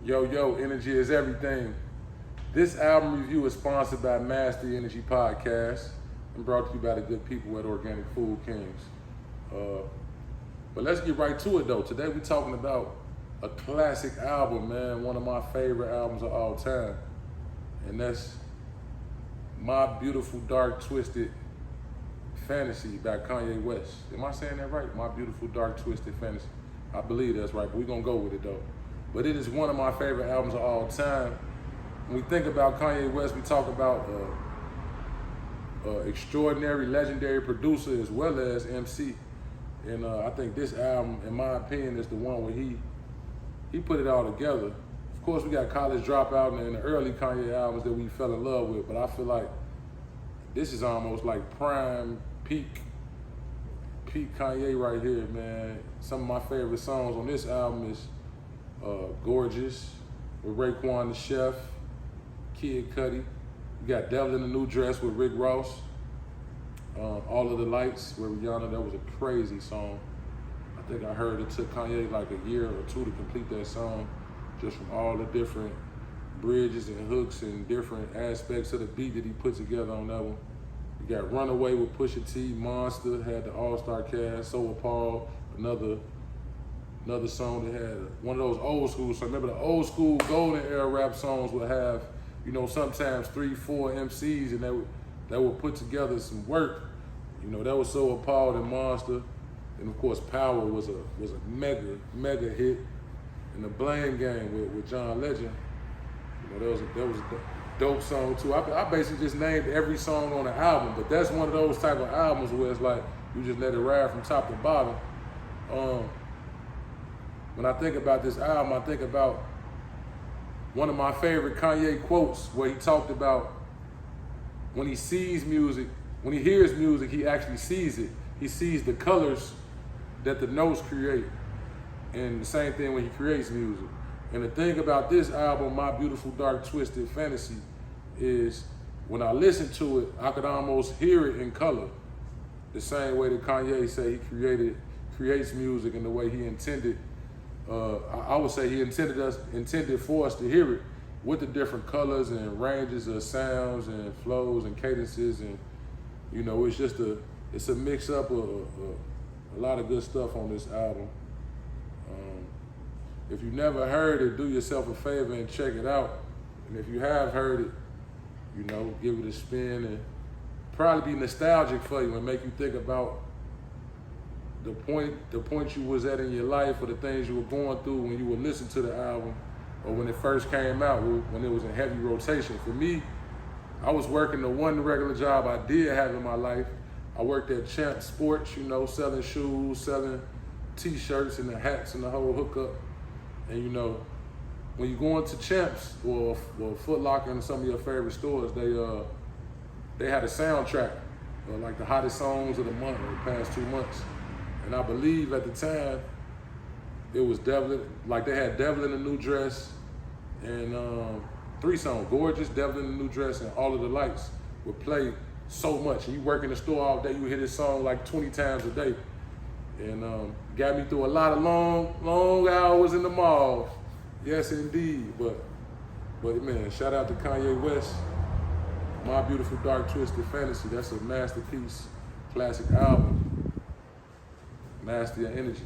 Yo, energy is everything. This album review is sponsored by Master Energy Podcast and brought to you by the good people at Organic Food Kings. But let's get right to it though. Today we're talking about a classic album, man. One of my favorite albums of all time. And that's My Beautiful Dark Twisted Fantasy by Kanye West. Am I saying that right? My Beautiful Dark Twisted Fantasy. I believe that's right, but we're gonna go with it though. But it is one of my favorite albums of all time. When we think about Kanye West, we talk about extraordinary, legendary producer as well as MC. And I think this album, in my opinion, is the one where he put it all together. Of course, we got College Dropout and the early Kanye albums that we fell in love with, but I feel like this is almost like prime, peak Kanye right here, man. Some of my favorite songs on this album is Gorgeous with Raekwon the Chef, Kid Cudi. We got Devil in a New Dress with Rick Ross. All of the Lights with Rihanna, that was a crazy song. I think I heard it took Kanye like a year or two to complete that song, just from all the different bridges and hooks and different aspects of the beat that he put together on that one. We got Runaway with Pusha T, Monster, had the All-Star Cast, So Appalled, another song that had one of those old school. So remember the old school golden era rap songs would have, you know, sometimes 3-4 MCs and that would put together some work. You know, that was So Appalled and Monster. And of course Power was a mega hit. And the Blame Game with John Legend. You know, that was a dope song too. I basically just named every song on the album, but that's one of those type of albums where it's like you just let it ride from top to bottom. When I think about this album, I think about one of my favorite Kanye quotes where he talked about when he sees music, when he hears music, he actually sees it. He sees the colors that the notes create. And the same thing when he creates music. And the thing about this album, My Beautiful Dark Twisted Fantasy, is when I listen to it, I could almost hear it in color. The same way that Kanye say he creates music in the way he intended. I would say he intended for us to hear it with the different colors and ranges of sounds and flows and cadences, and you know, it's a mix up of a lot of good stuff on this album. If you never heard it, do yourself a favor and check it out. And if you have heard it, you know, give it a spin and probably be nostalgic for you and make you think about the point you was at in your life or the things you were going through when you would listen to the album or when it first came out, when it was in heavy rotation. For me, I was working the one regular job I did have in my life. I worked at Champ Sports, you know, selling shoes, selling t-shirts and the hats and the whole hookup. And you know, when you go into Champs or Foot Locker and some of your favorite stores, they had a soundtrack, like the hottest songs of the month or the past 2 months. And I believe at the time, it was Devil, like they had Devil in a New Dress and 3 songs, Gorgeous, Devil in a New Dress, and All of the Lights would play so much. And you work in the store all day, you hear this song like 20 times a day. And got me through a lot of long hours in the mall. Yes, indeed. But man, shout out to Kanye West. My Beautiful Dark Twisted Fantasy. That's a masterpiece, classic album. Master Your Energy.